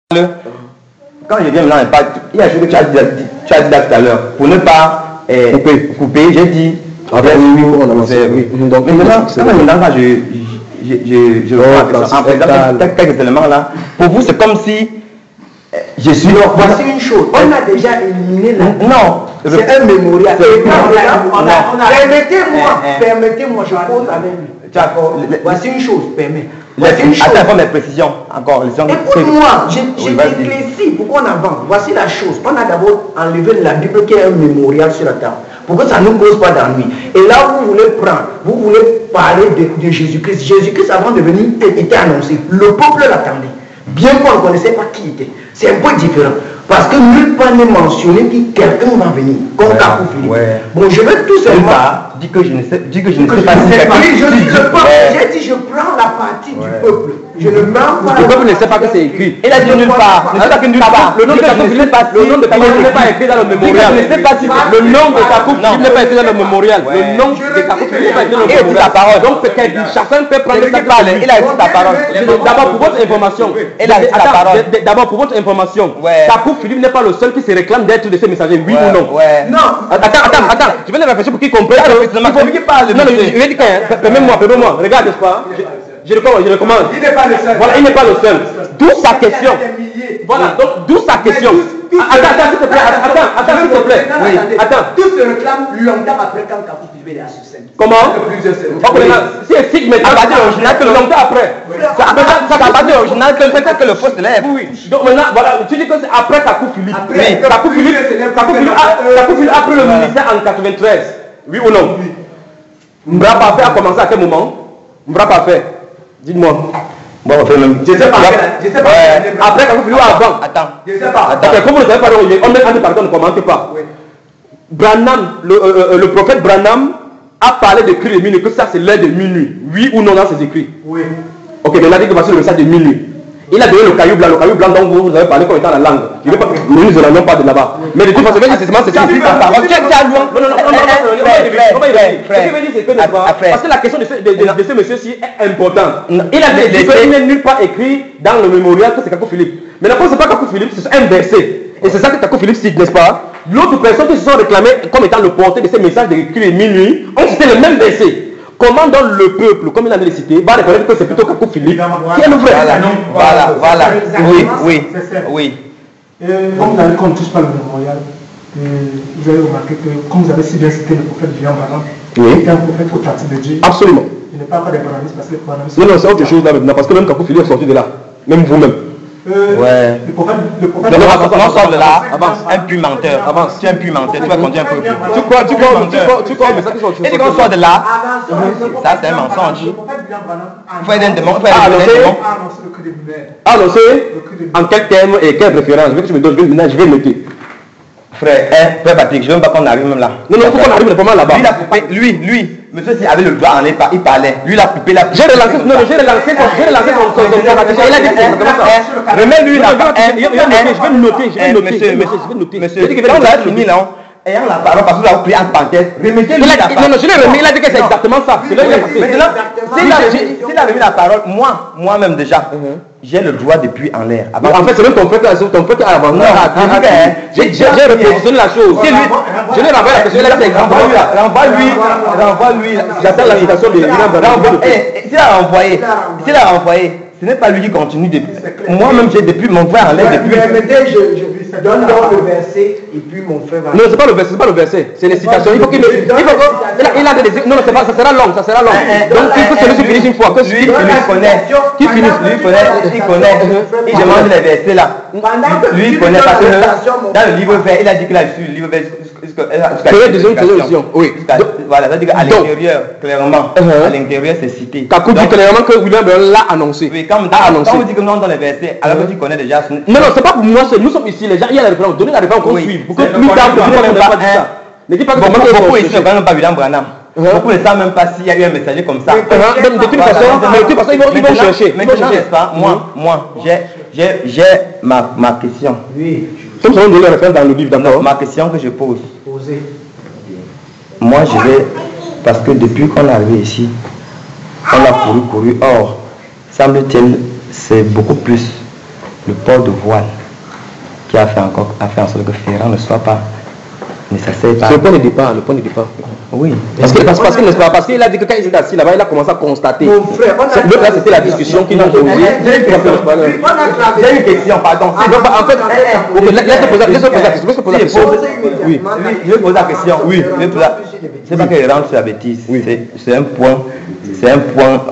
Quand je viens maintenant, il y a ce que tu as dit là tout à l'heure. Pour ne pas couper, j'ai dit. Donc maintenant, quand je vois quelques éléments là, pour vous c'est comme si je suis. Non, voici une chose. On a déjà éliminé la. Non, c'est un mémorial. Permettez-moi, je pose avec lui. Voici une chose, permets. Attends, mes précisions encore. Écoute-moi, je t'éclaircis pourquoi on avance. Voici la chose. On a d'abord enlevé la Bible qui est un mémorial sur la table. Pour que ça ne nous cause pas d'ennui. Et là, vous voulez prendre, vous voulez parler de Jésus-Christ. Jésus-Christ, avant de venir, était annoncé. Le peuple l'attendait. Bien qu'on ne connaissait pas qui il était. C'est un peu différent. Parce que nulle part n'est mentionné que quelqu'un va venir. Comme Kakou Philippe. Bon, je vais tout simplement. Dis que je ne sais pas si j'ai dit je prends la partie du peuple. Je ne mens pas. Le peuple ne sait pas que c'est écrit. Il a dit nulle part. Le nom de Kakou Philippe n'est pas écrit dans le mémorial. Le nom de Kakou Philippe n'est pas écrit dans le mémorial. Le nom de Kakou Philippe n'est pas écrit dans le mémorial. Donc chacun peut prendre sa parole. Il a dit ta parole. D'abord pour votre information. D'abord pour votre information. Kakou Philippe n'est pas le seul qui se réclame d'être de ces messagers. Oui ou non? Non. Attends. Je vais les réfléchir pour qu'ils comprennent. Non, je vais dire permets-moi. Regarde, n'est-ce pas? Je le commande. Il n'est pas le seul. Voilà, il n'est pas le seul. D'où sa question. Voilà, donc d'où sa question. Attends, s'il te plaît. S'il te plaît. Oui, attends. Tout se réclame longtemps après quand Kakou Philippe est à sur scène. Comment? Si elle cite maintenant, ça va dire original que longtemps après. Ça va pas dire original que peut-être que le faux se lève. Oui. Donc maintenant, voilà, tu dis que c'est après Kakou Philippe. Oui. Kakou Philippe a pris le ministère en 93. Oui ou non? Mbra Parfait a commencé à quel moment? Mbra Parfait. Dites-moi. Bon, on fait même. Je sais pas. Après, quand vous voulez avant. Attends. Je sais pas. Comme vous ne savez pas, on met pardon, ne commente pas. Oui. Branham, le prophète Branham a parlé de cri de minuit, que ça c'est l'heure de minuit. Oui ou non dans ses écrits? Oui. Ok, mais il a dit que voici le message de minuit. Il a donné le caillou blanc dont vous avez parlé comme étant la langue. Je ne veux pas, nous ne l'avons pas de là-bas. Mais de toute façon, c'est ça. C'est ça. Parce que la question de ce monsieur-ci est importante. Il a dit qu'il n'est nulle part écrit dans le mémorial que c'est Kakou Philippe. Mais la ce n'est pas Kakou Philippe, c'est un verset. Et c'est ça que Kakou Philippe cite, n'est-ce pas? L'autre personne qui se sont réclamés comme étant le porteur de ces messages de cri de minuit ont cité le même verset. Comment donc le peuple, comme il a cité, va reconnaître que c'est plutôt Kakou Philippe qui est le vrai? Voilà. Oui. Comme vous avez tous par le mémorial, vous avez remarqué que, comme vous avez si bien cité le prophète William Branham, il était un prophète authentique de Dieu. Absolument. Il n'est pas des brahmanistes parce que les brahmanistes. Non, c'est autre chose là maintenant, parce que même Kakou Philippe est sorti de là. Même vous-même. Le prophète. Non, sort de là, avance, un puits menteur. Avance, tu es un puits menteur, tu vas continuer un peu plus. Tu crois, mais ça qui sont. Et quand on sort de là, ça c'est un mensonge. Il faut aider un démon. Annoncer en quel terme et quelle référence? Je veux que tu me donnes, maintenant je vais noter. Frère Patrick, je ne veux pas qu'on arrive même là. Non, il faut qu'on arrive vraiment là-bas. Lui, monsieur s'il avait le doigt en il parlait. Lui, il a coupé la. J'ai relancé son. Il a dit que c'est comme ça. Remets-lui là. Je vais noter. Monsieur, quand vous avez fini là, ayant la parole, parce que vous avez pris en parenthèse, remettez-lui la parole. Non, je l'ai remis, il a dit que c'est exactement ça. Maintenant, s'il a remis la parole, moi-même déjà, j'ai le droit depuis en l'air. En fait, c'est même ton frère qui a avancé. J'ai repositionné la chose. Je lui renvoie la question. Renvoie-lui. J'attends la citation de William Branham. S'il a renvoyé, ce n'est pas lui qui continue depuis. Moi-même, j'ai depuis mon frère en l'air depuis. Je donne donc le verset et puis mon frère va. Non, c'est pas le verset, c'est les citations. Il faut qu'il a des. Non, ça sera long. Donc il faut que celui-ci finisse une fois. Lui, il connaît. Il connaît. Il demande les versets là. Lui, il connaît parce que dans le livre vert, il a dit qu'il a su le livre vert. Oui. Voilà, ça veut dire qu'à l'intérieur, clairement, à l'intérieur, c'est cité. Kakou dit clairement que William Branham l'a annoncé. Oui, quand on dit que non dans les versets, alors que tu connais déjà. Non, c'est pas pour moi, nous sommes ici, les gens, il y a la référence, donnez la référence qu'on suive. Pour que plus tard, ne dis pas que beaucoup ici ne connaissent pas William Branham. Beaucoup ne savent même pas s'il y a eu un messager comme ça. De toute façon, ils vont chercher. Maintenant, n'est-ce pas, moi, j'ai ma question. Oui. Comme ça, on donne la référence dans le livre d'abord. Ma question que je pose. Moi, je vais, parce que depuis qu'on est arrivé ici, on a couru. Or, semble-t-il, c'est beaucoup plus le port de voile qui a fait en sorte que Ferrand ne soit pas nécessaire. C'est le point de départ, Oui. Parce qu'il a dit que quand il était assis là-bas, il a commencé à constater. Mon frère, l'autre là, c'était la discussion qui nous a posée. J'ai une question, pardon. En fait, laisse-moi poser la question. Oui, je vais poser la question. Oui, c'est pas qu'il rentre sur la bêtise. C'est un point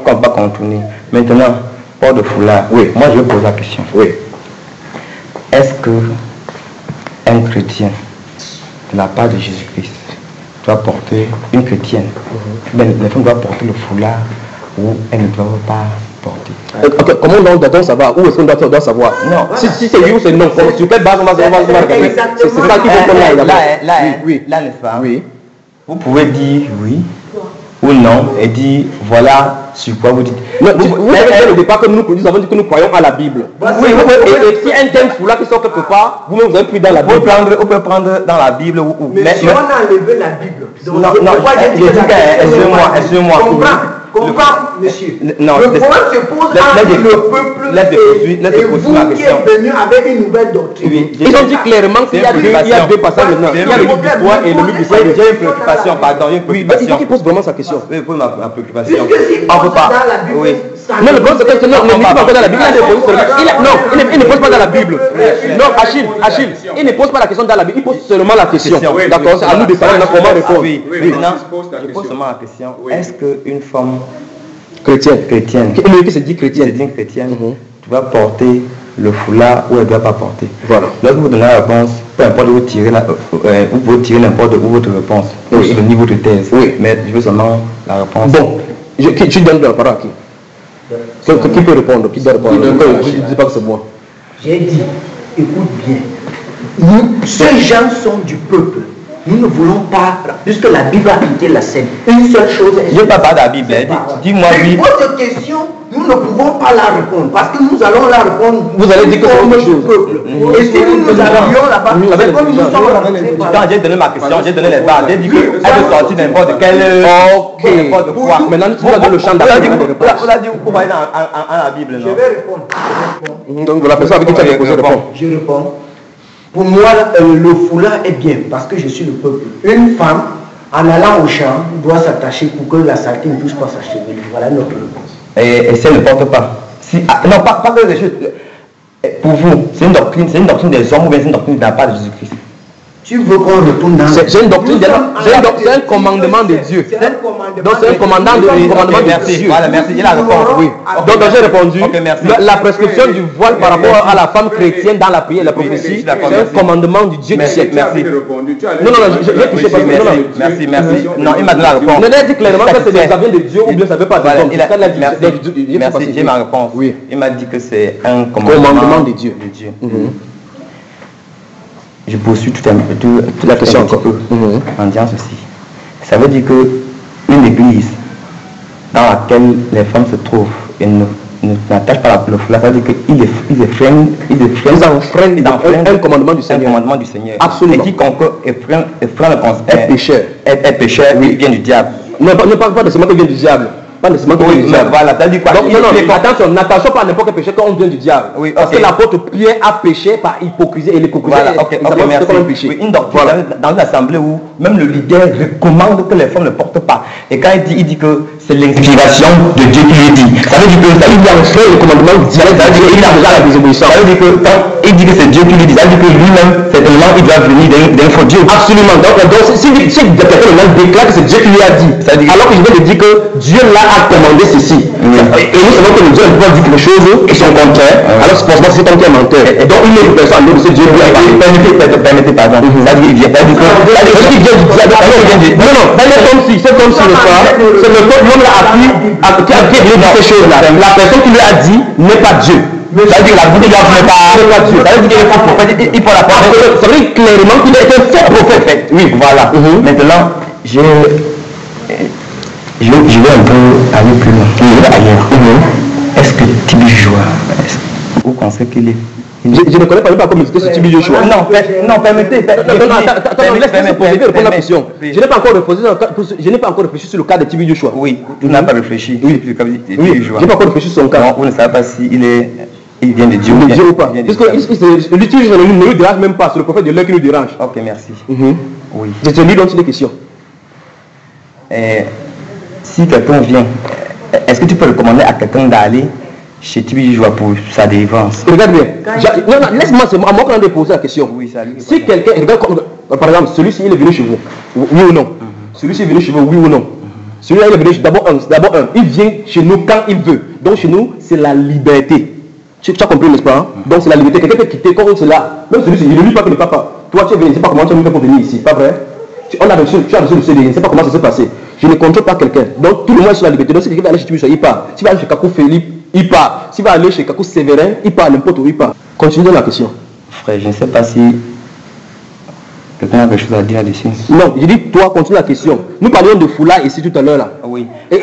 qu'on ne va pas contourner. Maintenant, port de foulard. Oui, moi je vais poser la question. Oui. Est-ce que un chrétien, de la part de Jésus-Christ, doit porter, une chrétienne, les femmes doivent porter le foulard ou elles ne doivent pas porter? Okay, comment on doit savoir? Où est-ce qu'on doit savoir? Non. Si c'est oui ou c'est non, sur quelle base on va regarder? C'est ça qu'il faut qu'on aille là-bas. Là, n'est-ce pas? Oui. Vous pouvez dire oui ou non et dire voilà sur quoi vous dites. Vous avez dit au départ que nous avons dit que nous croyons à la Bible. Oui, et si un thème foulard qui sort quelque part, vous-même vous avez pris dans la Bible. On peut prendre dans la Bible ou. Mais si on a enlevé la Bible. Non, excusez-moi. Comprends, monsieur. Non, le problème se pose entre le peuple et vous qui êtes venu avec une nouvelle doctrine. Ils ont dit clairement qu'il y a deux passages maintenant. Il y a le livre d'histoire et le livre d'histoire. J'ai une préoccupation, pardon. Oui, il faut qu'il pose vraiment sa question. Oui, pour ma préoccupation. On ne peut pas. Non, le problème c'est que non, il ne pose pas dans la Bible. Il ne pose pas dans la Bible. Non, Achille, il ne pose pas la question dans la Bible. Il pose seulement la question. D'accord, c'est à nous de savoir comment répondre. Maintenant, je pose seulement la question. Est-ce qu'une femme chrétienne, qui se dit chrétienne, doit porter le foulard ou elle ne doit pas porter? Voilà. Lorsque vous donnez la réponse, peu importe où vous tirez, vous pouvez tirer n'importe où votre réponse, sur le niveau de thèse. Oui. Mais je veux seulement la réponse. Bon, tu donnes la parole à qui? Qui peut répondre? Qui doit répondre? Je ne dis pas que c'est moi. J'ai dit, écoute bien, ces gens sont du peuple. Nous ne voulons pas, puisque la Bible a quitté la scène, une seule chose. Je ne veux pas parler de la Bible. Dis-moi oui. Votre question, nous ne pouvons pas la répondre parce que nous allons la répondre. Vous allez dire que c'est autre chose. Et si nous arrivions là-bas, c'est comme nous sommes rentrés. Quand j'ai donné ma question, j'ai donné les barres. J'ai dit qu'elle peut sortir n'importe quelle. Ok. N'importe quoi. Maintenant, tu vas dans le champ d'action. Vous l'avez dit, vous voyez dans la Bible, non? Je vais répondre. Donc, la personne avec qui tu as déposé répond. Je réponds. Pour moi, le foulard est bien parce que je suis le peuple. Une femme, en allant au champ, doit s'attacher pour que la saleté ne touche pas sa cheville. Voilà notre réponse. Et si elle ne porte pas? Non, pas que les choses. Pour vous, c'est une doctrine des hommes ou bien c'est une doctrine de la part de Jésus-Christ? Tu veux qu'on retourne dans... C'est une doctrine, c'est un commandement de Dieu. Donc c'est un commandement de Dieu. Voilà, merci, j'ai la réponse. Oui. Donc j'ai répondu. Ok, merci. La prescription du voile par rapport à la femme chrétienne dans la prière, la prophétie, c'est un commandement du Dieu du ciel. Merci. Non, j'ai touché pas. Merci. Non, il m'a donné la réponse. On a dit clairement que ça vient de Dieu ou bien ça ne veut pas de l'homme. Merci, j'ai ma réponse. Oui. Il m'a dit que c'est un commandement de Dieu. Je poursuis toute la question encore en disant ceci. Ça veut dire que une église dans laquelle les femmes se trouvent et n'attachent pas le foulard, ça veut dire qu'ils enfreignent un commandement du Seigneur. Absolument. Et quiconque freine le conseil est pécheur, oui, vient du diable. Ne parle pas de ce qui vient du diable. Pas nécessairement que oui, voilà, t'as dit quoi? Donc, non, attention, n'attention pas à n'importe quel péché quand on vient du diable. Oui, parce que l'apôtre Pierre a péché par hypocrisie et l'hypocrisie. Voilà, ok, merci. Oui, une doctrine dans une assemblée où même le leader recommande que les femmes ne portent pas. Et quand il dit que c'est l'inspiration de Dieu qui lui dit, ça veut dire que ça veut dire le commandement du diable, ça veut dire qu'il a déjà la désobéissance. Ça veut dire que quand il dit que c'est Dieu qui lui dit, ça veut dire que lui-même, certainement, il doit venir d'un faux Dieu. Absolument. Donc si quelqu'un déclare que c'est Dieu qui lui a dit, alors que je vais lui dire que Dieu l'a commandé ceci. Et nous savons que le Dieu peut dire quelque chose et son contraire. Alors c'est pour ça que c'est un qui est menteur. Donc une autre personne, de ce Dieu lui a dit, permettez, pardon. C'est-à-dire qu'il vient du diable. Non, c'est comme si le soir, c'est le peuple l'homme l'a appris qui a dit ces choses-là. La personne qui lui a dit n'est pas Dieu. Ça veut dire que la boutique n'est pas Dieu. Ça veut dire qu'il est faux prophète. Il faut la parole. Ça veut dire clairement qu'il est un faux prophète. Oui, voilà. Maintenant, je vais un peu aller plus loin, ailleurs. Est-ce que Tibi Joshua, vous pensez qu'il est... Je ne connais pas comment c'était ce Tibi Joshua. Non, permettez. Laisse-moi poser la question. Je n'ai pas encore réfléchi sur le cas de Tibi Joshua. Oui, vous n'avez pas réfléchi. Oui, je n'ai pas encore réfléchi sur son cas. Non, vous ne savez pas s'il est Il vient de Dieu. Dieu ou pas? Parce que l'utilise ne nous dérange même pas, c'est le prophète de l'heure qui nous dérange. Ok, merci. Oui. Je te lui donne des questions. Si quelqu'un vient, est-ce que tu peux recommander à quelqu'un d'aller chez Tibi Joie pour sa délivrance? Regarde bien. Non, laisse-moi, c'est à moi qu'on a posé la question. Oui, ça lui. Si quelqu'un, regarde, par exemple, celui-ci il est venu chez vous, oui ou non? Celui-ci est venu chez vous, oui ou non? Celui-là il est venu, d'abord un, il vient chez nous quand il veut. Donc chez nous, c'est la liberté. Tu as compris, n'est-ce pas? Donc c'est la liberté. Quelqu'un peut quitter comme cela. Même celui-ci, il ne lui pas que le papa. Toi, tu es venu, je ne sais pas comment tu as mis pour venir ici, pas vrai? Tu as reçu le CDI, je ne sais pas comment ça s'est passé. Je ne contrôle pas quelqu'un. Donc tout le monde est sur la liberté. Donc si quelqu'un va aller chez Tibi, il part. Si va aller chez Kakou Philippe, il part. S'il va aller chez Kakou Séverin, il part, n'importe où il part. Continue la question. Frère, je ne sais pas si quelqu'un a quelque chose à dire là-dessus. Non, je dis toi, continue la question. Nous parlions de foulard ici tout à l'heure là. Oui. Et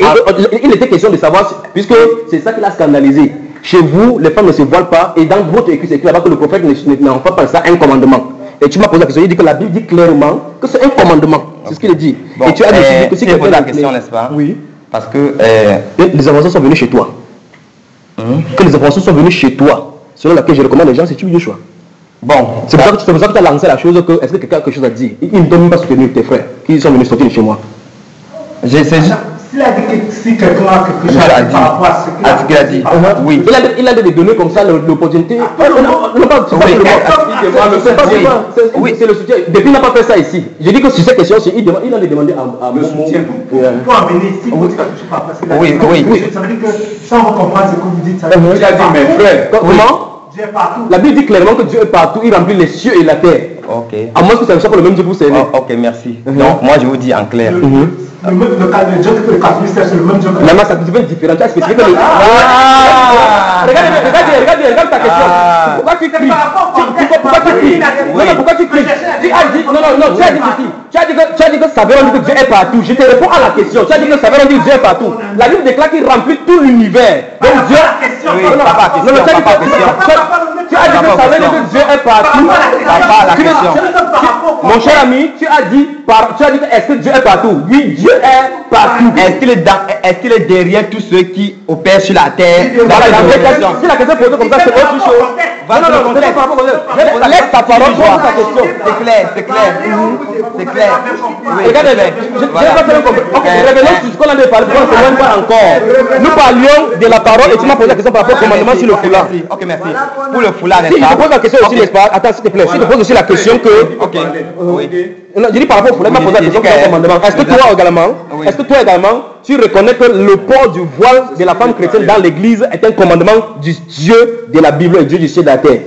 il était question de savoir, puisque c'est ça qui l'a scandalisé. Chez vous, les femmes ne se voilent pas, et dans votre écrit, c'est écrit là-bas que le prophète n'en fait pas ça un commandement. Et tu m'as posé la question, il dit que la Bible dit clairement que c'est un commandement. C'est ce qu'il dit. Bon, et tu as décidé que si quelqu'un la question, n'est-ce pas? Oui. Parce que les informations sont venues chez toi. Que les informations sont venues chez toi, selon laquelle je recommande les gens, c'est tu le choix. Bon, c'est pour ça que tu as lancé la chose que est-ce que quelqu'un a quelque chose à dire? Ils ne donnent même pas soutenir tes frères qui sont venus sortir de chez moi. S'il a dit que si quelqu'un a quelque chose à dire par rapport à ce qu'il a dit, oui. Il a des données comme ça, l'opportunité. Oui, c'est le soutien. Depuis, il n'a pas fait ça ici. J'ai dit que sur cette question, il a demandé à le soutien. Pour en venir ici, il faut dire quelque chose par rapport à ce qu'il a dit. Oui. Ça veut dire que sans vous comprendre ce que vous dites, ça veut dire que tu as dit, mes frères. Comment? Dieu est partout. La Bible dit clairement que Dieu est partout, il remplit les cieux et la terre. Ok. À moins que ça ne soit pas le même Dieu pour servir. Ok, merci. Donc, moi je vous dis en clair. Le Dieu que le catholique c'est le même Dieu que la masse est différente. Tu as spécifié que regarde ta question. Pourquoi tu cries? Pourquoi tu cries? Non, pourquoi tu cries? Tu as dit, non, tu as dit ceci. Tu as dit que ça veut dire que Dieu est partout. Je te réponds à la question. Tu as dit que ça veut dire que Dieu est partout. La Bible déclare qu'il remplit tout l'univers. Donc Dieu. Tu as dit que ça veut dire que Dieu est partout. Mon cher ami, tu as dit que est-ce que Dieu est partout? Oui, Dieu est partout. Est-ce qu'il est derrière tous ceux qui opèrent sur la terre? Si la question est posée comme ça, c'est autre chose. Non, laisse ta parole pour ta question. C'est clair. Regardez, je n'ai pas fait un compte. Ok, revenons sur ce qu'on avait parlé, on ne s'éloigne pas encore. Nous parlions de la parole et tu m'as posé la question par rapport au commandement sur le foulard. Ok, merci. Pour le foulard, si je te pose la question aussi, n'est-ce pas? Attends, s'il te plaît. Si je te pose aussi la question que. Ok. Oui. Non, je dis par rapport au foulard, il m'a posé la question sur le commandement. Est-ce que toi également, tu reconnais que le port du voile de la femme chrétienne dans l'église est un commandement du Dieu de la Bible et Dieu du ciel et de la terre?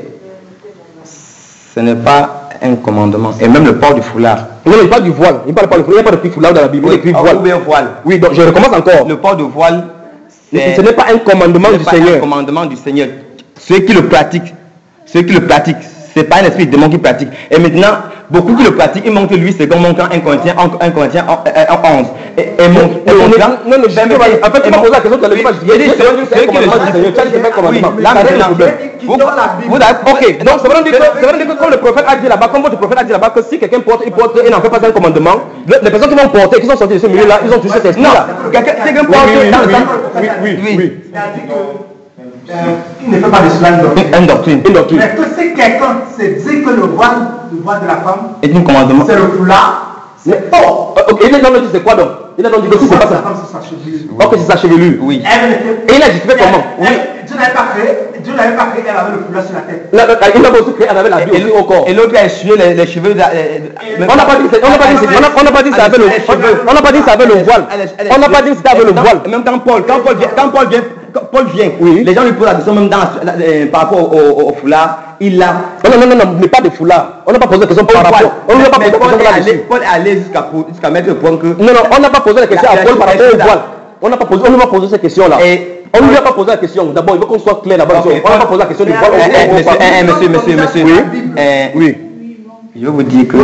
Ce n'est pas un commandement. Et même le port du foulard. Non, il parle du voile. Il ne parle pas du foulard. Il n'y a pas de foulard dans la Bible. Il écrit voile. Oui, donc je recommence encore. Le port du voile, ce n'est pas un commandement du Seigneur. Un commandement du Seigneur. Ceux qui le pratiquent, c'est pas un esprit de démon qui pratique. Et maintenant, beaucoup qui le pratiquent, ils montrent lui, c'est comme montrant 1 Corinthiens 11. Et montrent. Non, en fait, tu m'as posé la question, tu as ok, donc ça veut dire que comme le prophète a dit là-bas, comme votre prophète a dit là-bas, que si quelqu'un porte, il porte et n'en fait pas un commandement, les personnes qui vont porter, qui sont sorties de ce milieu-là, ils ont touché cet esprit-là. Quelqu'un porte oui. Il ne fait pas de cela une doctrine. Mais que si quelqu'un se dit que le voile de la femme est un commandement, c'est le foulard, c'est faux. Ok, il a dit c'est quoi donc? Il a donc dit que si c'est pas ça. Ok, c'est sa chevelure. Oui. Et il a dit fait comment? Oui. Dieu n'avait pas créé, elle avait le foulard sur la tête. Il a aussi créé, elle avait la vie au corps. Et l'autre a essuyé les cheveux. On n'a pas dit que ça avait le voile. On n'a pas dit que ça avait le voile. On n'a pas dit que c'était avec le voile. Même quand Paul vient, oui. Les gens lui posent la question même par rapport au foulard. Il a. Non, mais pas de foulard. On n'a pas posé la question par rapport. On n'a pas posé la question là-dessus. Paul est allé jusqu'à mettre le point que. Non, on n'a pas posé la question à Paul par rapport au voile. On n'a pas posé cette question-là. On ne lui a pas posé la question. D'abord, il veut qu'on soit clair là-bas. On n'a pas posé la question du voile. Monsieur. Oui. Je veux vous dire que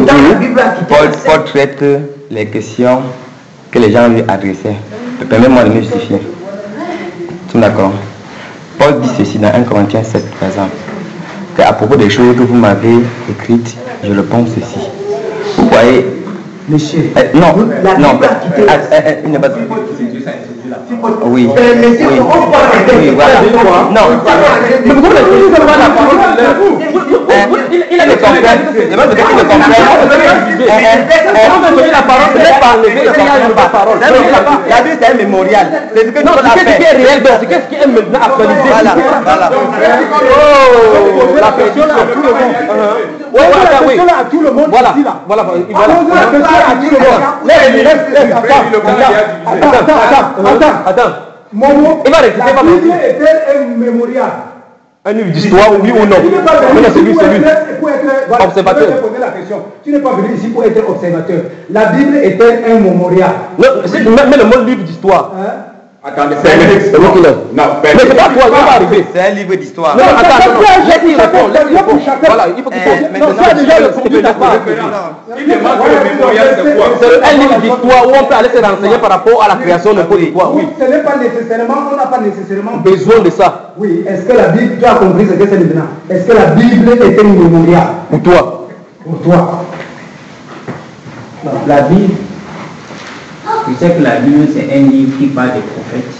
Paul traite les questions que les gens lui adressaient. Permettez-moi de me justifier. Tout d'accord. Paul dit ceci dans 1 Corinthiens 7, par exemple. Qu'à propos des choses que vous m'avez écrites, je le pense ceci. Vous voyez. Monsieur. Non, il n'est pas. Oui. Mais si on parle de voilà. Non. Mais pourquoi vous ne pas la parole il a des comprendre. Il va donner le comprendre. On va donner la parole, c'est pas enlever la parole. La Bible, c'est un mémorial. C'est ce que non, c'est ce qui est réel, donc c'est ce qui est maintenant actualisé. Voilà. Oh, la pression là à tout le monde. La pression là à tout le monde. Voilà. Voilà. La pression à tout le monde. Attends. Momo, il va rester la Bible est un mémorial. Un livre d'histoire, oui ou non? Non, c'est lui. Observateur. Je vais poser la question. Tu n'es pas venu ici pour être observateur. La Bible est un mémorial. Non, mais le mot livre d'histoire. Attendez, c'est non, mais c'est pas toi, il va arriver. C'est un livre d'histoire. Non, attends, laisse-lui répondre. Voilà, il faut qu'il pose. Non, ça déjà le produit d'accord. Il demande le mémorial de quoi? C'est un livre d'histoire où on peut aller se renseigner par rapport à la création de quoi. Oui. Ce n'est pas nécessairement, on n'a pas nécessairement besoin de ça. Oui, est-ce que la Bible, tu as compris ce que c'est maintenant? Est-ce que la Bible est un mémorial? Pour toi. Pour toi. Non, la Bible. Tu sais que la Bible, c'est un livre qui parle des prophètes.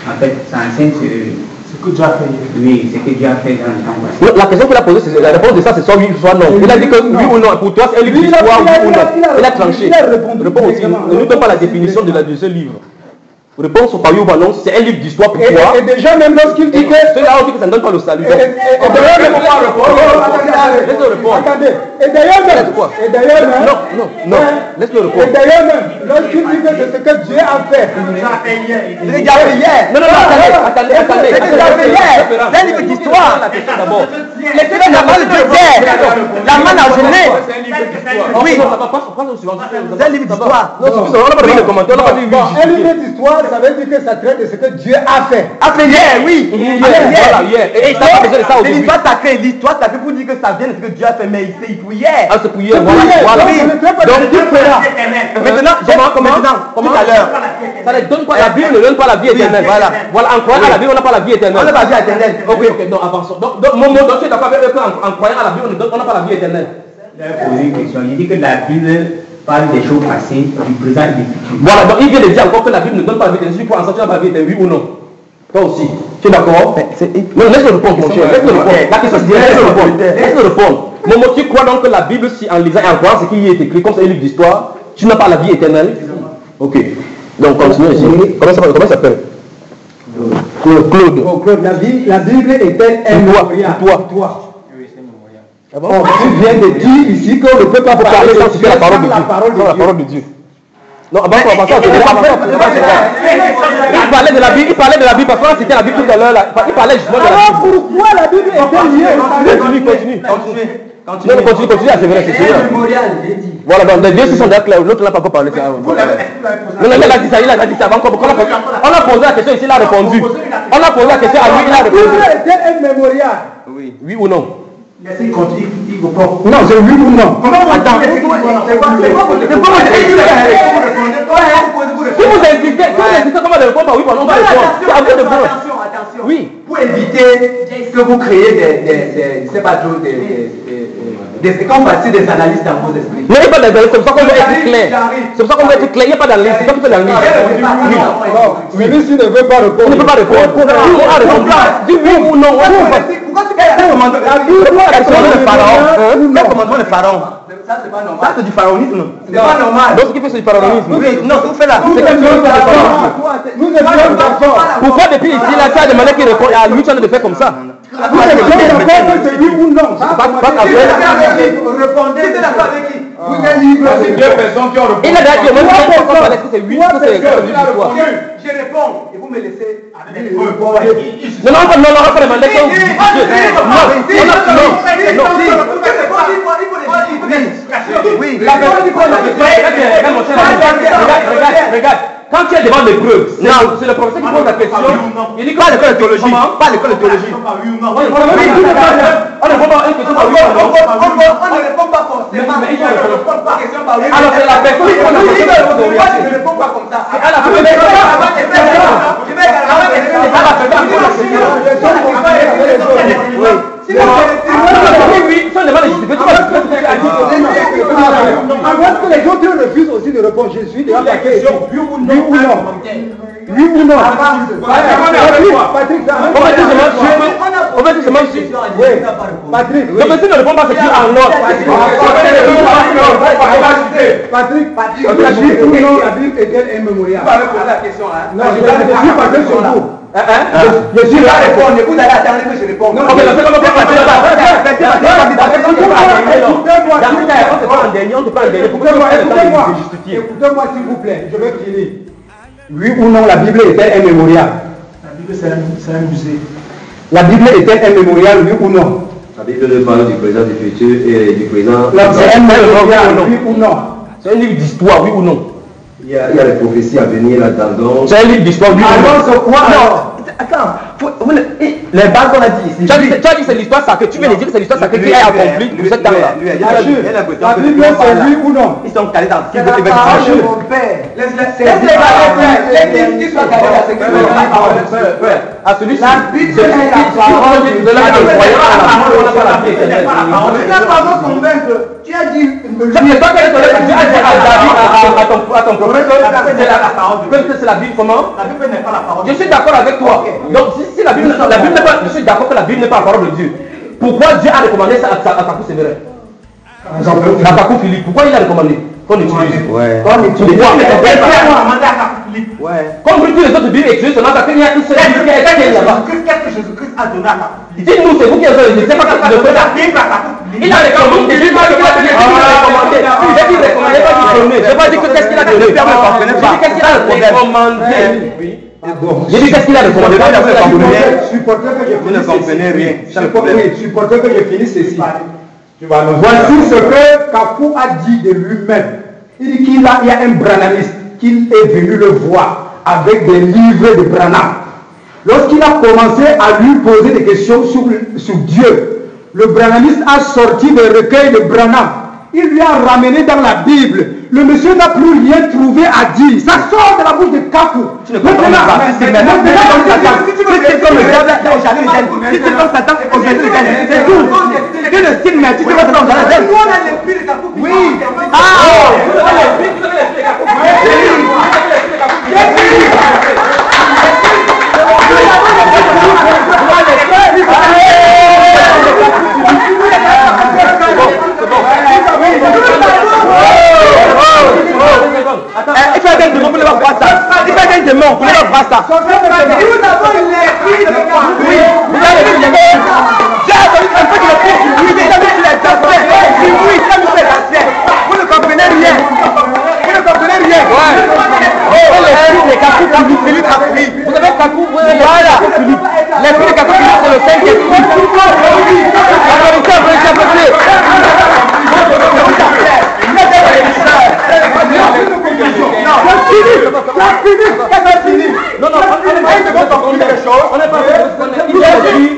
En fait, ça enseigne ce que Dieu a fait. Oui, ce que Dieu a fait dans le temps passé. La question qu'il a posée, c'est la réponse de ça, c'est soit oui, soit non. Il a dit que oui ou non. Pour toi, c'est un livre d'histoire, oui ou non. Il a tranché. Réponds aussi. Ne nous donne pas la définition de ce livre. Réponse par oui ou par non, c'est un livre d'histoire pour toi. Et déjà, même lorsqu'il dit que. Ceux-là ont dit que ça ne donne pas le salut. Et d'ailleurs, non, laisse-le répondre. Et d'ailleurs, même, lorsqu'il dit que c'est ce que Dieu a fait. C'est déjà fait hier. Non, attendez. C'est déjà fait hier. C'est un livre d'histoire. D'abord. Les télés n'ont pas le hier. La main en journée. Oui. C'est un livre d'histoire. Non, on n'a pas donné de commentaires, on n'a pas dit oui. Un livre d'histoire, ça veut dire que ça traite de ce que Dieu a fait. A fait hier, oui. Voilà, hier. Et ça pas besoin de ça c'est aujourd'hui. l'histoire sacrée. L'histoire sacrée pour dire que ça vient de ce que Dieu a fait, mais c'est pour hier. Ah, c'est pour hier. Voilà. Donc, tu feras. Maintenant, tout à l'heure. Ça ne donne pas la Bible, ne donne pas la vie éternelle. Voilà, en croyant à la Bible, on n'a pas la vie éternelle. On n'a pas la vie éternelle. Ok, donc avançons. Donc, tu es d'accord avec eux qu'en croyant à la Bible, on n'a pas la vie éternelle. Je vais poser une question. Il dit que la Bible parle des choses passées, du présent et du futur. Voilà, donc il vient de dire encore que la Bible ne donne pas la vie éternelle. Pour en sortir la vie éternelle, oui ou non? Toi aussi. Tu es d'accord? Non, laisse-le répondre, mon cher. Laisse-le répondre. La question c'est laisse-le répondre. Momo, tu crois donc que la Bible, si en lisant et en croyant ce qui y est écrit, comme c'est un livre d'histoire, tu n'as pas la vie éternelle? Ok. Donc, continuons ici. Comment ça s'appelle? Claude. Oh, Claude, la Bible est un mémorial. Toi. Ah bon? Tu viens de dire ici qu'on ne peut pas parler sans citer la parole de Dieu. Non, avant qu'on avance, il parlait de la Bible parce qu'on a cité la Bible tout à l'heure. Il parlait justement de la Bible. Alors pourquoi la Bible est liée? Continue à sévérer, c'est sûr. Voilà, donc les dieux sont d'accord, l'autre n'a pas encore parlé de ça. Non, il a dit ça avant qu'on on a posé la question ici, il a répondu. On a posé la question à lui, il a répondu. C'est un mémorial. Oui ou non? S'il continue, il répond. Non, c'est oui ou non. Attends, si vous insistez, comment de répondre par oui, par non, c'est à vous de répondre. Attention. Oui. Pour éviter que vous créez des je sais pas trop, quand on passe des analyses dans vos esprits. Non, il n'y a pas d'analyse, c'est pour ça qu'on doit être clair. C'est pour ça qu'on doit être clair, il n'y a pas d'analyse, c'est toi qui fais l'analyse. Mais lui, s'il ne veut pas répondre. On ne peut pas répondre. On répond pas. Dis oui ou non. Pourquoi tu fais le pharaon? Le pharaon. Ça, c'est pas normal. Ça, c'est du pharaonisme. C'est pas normal. Donc, ce qui fait, c'est du pharaonisme. Oui, non, vous faites là. Nous ne sommes d'accord. Pourquoi depuis ici, là, tu as demandé qu'il réponde à lui, tu as de faire comme ça? Nous ne sommes d'accord que c'est oui ou non. Répondez, c'est d'accord avec qui? Vous êtes libre. C'est deux personnes qui ont répondu. Il a dit, moi, est-ce que c'est oui, est-ce que c'est quoi? Je réponds et vous me laissez avec les preuves. Non, on va pas demander qu'on vous dit. Non. Oui. La parole du Regarde. Quand tu es devant les preuves, c'est le professeur qui pose la question. Il dit Pas l'école de théologie. Pas l'école de théologie. On ne répond pas à une question par oui. On ne répond pas forcément. Mais il faut répondre. Pas question par oui. Alors c'est la personne qui pose la question. Je ne réponds pas comme ça. À la fin, Avant que les autres refusent aussi de répondre. réponds. Jésus de la question, oui ou non? Oui ou non? Oui ou non? Patrick, Patrick, le monsieur ne répond pas ce qui est en ordre. Patrick, oui ou non, la Bible est-elle un mémorial? Non, je suis passé sur vous. Je suis là à répondre, vous allez attendre que je réponde. Non, écoutez-moi s'il vous plaît, je vais finir. Oui ou non, la Bible est-elle un mémorial? La Bible, c'est un musée. La Bible est-elle un mémorial, oui ou non? La Bible ne parle du présent, du futur et du présent. C'est un mémorial, oui ou non? C'est un livre d'histoire, oui ou non? Il y a les prophéties à venir là-dedans. C'est un livre d'histoire, oui ou non? Alors, c'est quoi? Attends, les bases qu'on a dit ici. Tu as dit que c'est l'histoire sacrée. Tu viens de dire que c'est l'histoire sacrée qui est accomplie pour cette temps-là. La Bible, c'est oui ou non? Ils sont calés dans ce C'est la parole de mon père. Laisse-les qui soit calés dans ce que À celui-ci. La Bible est la parole de la on n'a pas la vie éternelle. Tu n'as pas besoin de convaincre. Tu as dit. C'est toi qui as dit à ton prophète que c'est la Bible comment? La Bible n'est pas la parole. Je suis d'accord avec toi. Donc si la Bible n'est pas, je suis d'accord que la Bible n'est pas la parole de Dieu. Pourquoi Dieu a recommandé ça à Kakou Sévérin? À Kakou Philippe, pourquoi il a recommandé qu'on utilise? Comme tous les autres Bibles étudiées, seulement parce qu'il y a une seule Bible qui est là-bas. Qu'est-ce que Jésus-Christ a donné à Kakou? Dis-nous, c'est vous qui avez dit, c'est pas que de la Bible à Kakou. Il a recommandé, il a recommandé. J'ai dit recommandé, pas dit donné. Je n'ai pas dit que qu'est-ce qu'il a donné. J'ai dit qu'est-ce qu'il a recommandé. J'ai dit qu'est-ce qu'il a recommandé. Vous ne comprenez rien. Supportez que je finisse ceci. Voici ce que Kakou a dit de lui-même. Il dit qu'il y a un branamiste, qu'il est venu le voir avec des livres de Branham. Lorsqu'il a commencé à lui poser des questions sur Dieu, le branamiste a sorti des recueils de Branham. Il lui a ramené dans la Bible. Le monsieur n'a plus rien trouvé à dire. Ça sort de la bouche de Kakou. Tu ne comprends pas. Si tu comme le diable aujourd'hui, si tu comme Satan aujourd'hui, c'est tout. Tu ne stimes mais tu te vas dans la tête. Oui. Il fait un démon pour ne pas voir ça. Il fait un démon pour ne pas voir ça. Oui, vous avez vu les gars. J'ai entendu un peu de l'esprit. Oui, mais jamais tu l'as fait. Oui, ça nous fait la terre. Vous ne comprenez rien. Vous ne comprenez rien. Oh, l'esprit de Kakou Philippe a pris. Vous avez Kakou, voilà. L'esprit de Kakou Philippe, c'est le Saint-Esprit. La vérité, vous l'avez fait. Non, on n'est pas il a dit,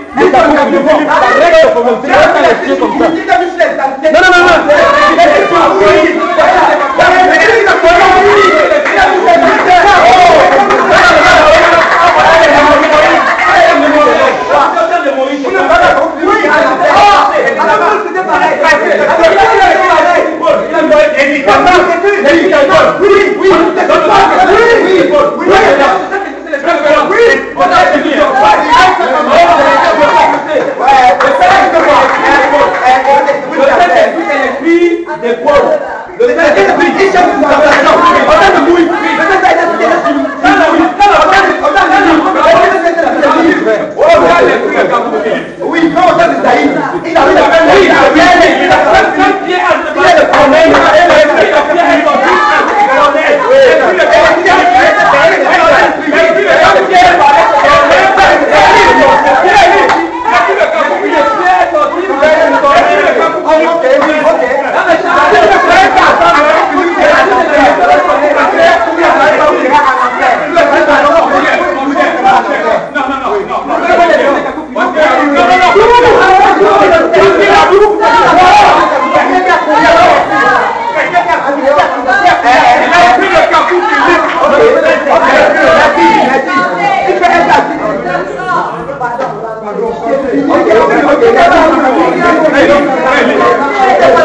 Okay.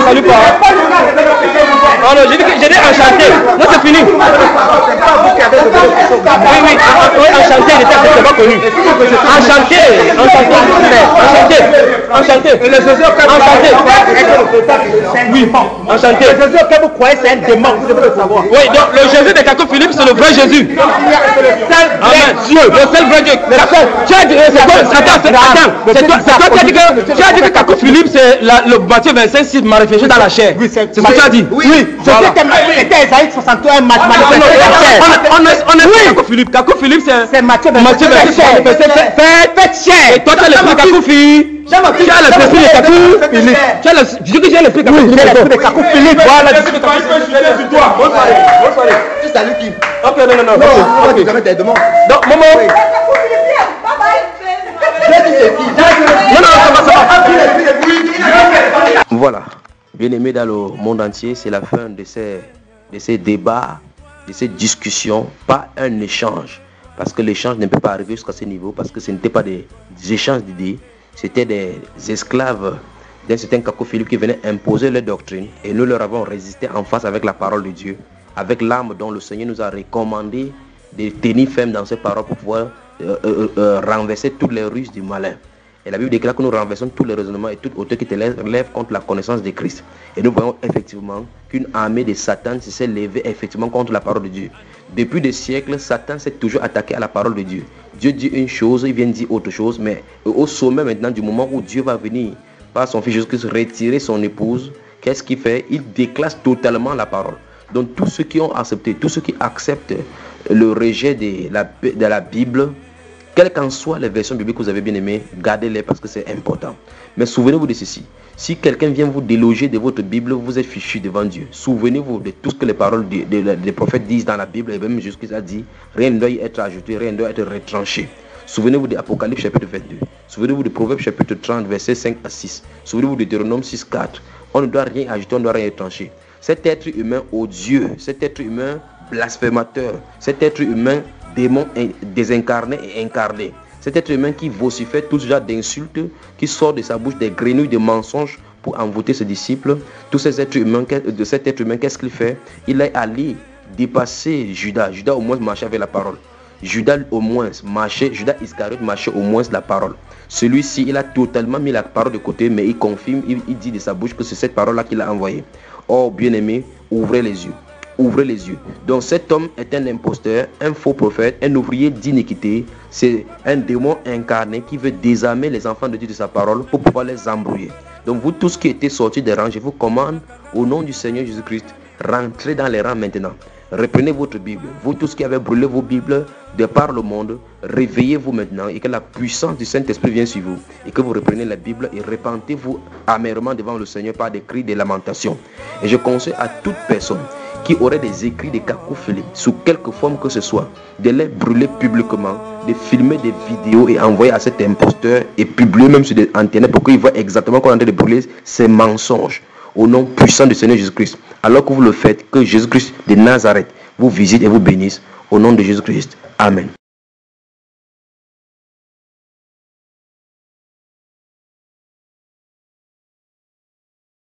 valu quoi. Non, non, j'ai dit enchanté. Non, c'est fini. Oui, enchanté, il était pas connu. Enchanté. Oui, enchanté. Le Jésus que vous croyez, c'est un démon, vous devez le savoir. Oui, donc le Jésus de Kakou Philippe, c'est le vrai Jésus. Amen. Dieu, le seul vrai Dieu. D'accord. Tu as dit, c'est toi qui as dit que Kakou Philippe, c'est le Matthieu 25, s'il m'a réfléchi dans la chair. C'est ce que tu as dit. Oui, c'était Esaïe 61, on est Kakou Philippe. Kakou Philippe, c'est Matthieu 25. Faites chair. Et toi, tu as l'esprit Kakou Philippe. Tu as l'esprit de Kakou Philippe. Je dis que j'ai l'esprit de Kakou Philippe. Voilà. Bonne soirée. Tu salues qui? Ok, non. Tu jamais tes demandes. Donc, maman. Voilà. Bien aimé dans le monde entier, c'est la fin de ces débats, de ces discussions, pas un échange. Parce que l'échange ne peut pas arriver jusqu'à ce niveau, parce que ce n'était pas des échanges d'idées, c'était des esclaves d'un certain Kakou Philippe qui venaient imposer leur doctrine, et nous leur avons résisté en face avec la parole de Dieu, avec l'arme dont le Seigneur nous a recommandé de tenir ferme dans ces paroles pour pouvoir renverser toutes les ruses du malin. Et la Bible déclare que nous renversons tous les raisonnements et toute hauteur qui te lève contre la connaissance de Christ. Et nous voyons effectivement qu'une armée de Satan s'est levée effectivement contre la parole de Dieu. Depuis des siècles, Satan s'est toujours attaqué à la parole de Dieu. Dieu dit une chose, il vient dire autre chose, mais au sommet maintenant du moment où Dieu va venir par son Fils Jésus-Christ retirer son épouse, qu'est-ce qu'il fait? Il déclasse totalement la parole. Donc tous ceux qui ont accepté, tous ceux qui acceptent le rejet de la Bible, quelles qu'en soient les versions bibliques que vous avez bien aimées, gardez-les parce que c'est important. Mais souvenez-vous de ceci. Si quelqu'un vient vous déloger de votre Bible, vous êtes fichu devant Dieu. Souvenez-vous de tout ce que les paroles des prophètes disent dans la Bible. Et même Jésus-Christ a dit, rien ne doit y être ajouté, rien ne doit être retranché. Souvenez-vous d'Apocalypse chapitre 22. Souvenez-vous de Proverbes chapitre 30, versets 5 à 6. Souvenez-vous de Deutéronome 6, 4. On ne doit rien ajouter, on ne doit rien retrancher. Cet être humain odieux, cet être humain blasphémateur, cet être humain démon désincarné et incarné, cet être humain qui vocifère tout ce genre d'insultes, qui sort de sa bouche des grenouilles de mensonges pour envoûter ses disciples, tous ces êtres humains, de cet être humain, qu'est-ce qu'il fait? Il est allé dépasser Judas. Judas au moins marchait avec la parole. Judas au moins marchait, Judas Iscariote marchait au moins la parole. Celui-ci, il a totalement mis la parole de côté, mais il confirme, il dit de sa bouche que c'est cette parole-là qu'il a envoyée. Oh, bien-aimé, ouvrez les yeux. Ouvrez les yeux. Donc cet homme est un imposteur, un faux prophète, un ouvrier d'iniquité. C'est un démon incarné qui veut désarmer les enfants de Dieu de sa parole pour pouvoir les embrouiller. Donc vous tous qui étiez sortis des rangs, je vous commande au nom du Seigneur Jésus-Christ, rentrez dans les rangs maintenant. Reprenez votre Bible. Vous tous qui avez brûlé vos Bibles de par le monde, réveillez-vous maintenant et que la puissance du Saint-Esprit vienne sur vous. Et que vous repreniez la Bible et repentez-vous amèrement devant le Seigneur par des cris de lamentation. Et je conseille à toute personne qui aurait des écrits de Kakou Philippe, sous quelque forme que ce soit, de les brûler publiquement, de filmer des vidéos et envoyer à cet imposteur et publier même sur des antennes pour qu'il voit exactement qu'on est en train de brûler ces mensonges. Au nom puissant du Seigneur Jésus-Christ. Alors que vous le faites, que Jésus-Christ de Nazareth vous visite et vous bénisse. Au nom de Jésus-Christ. Amen.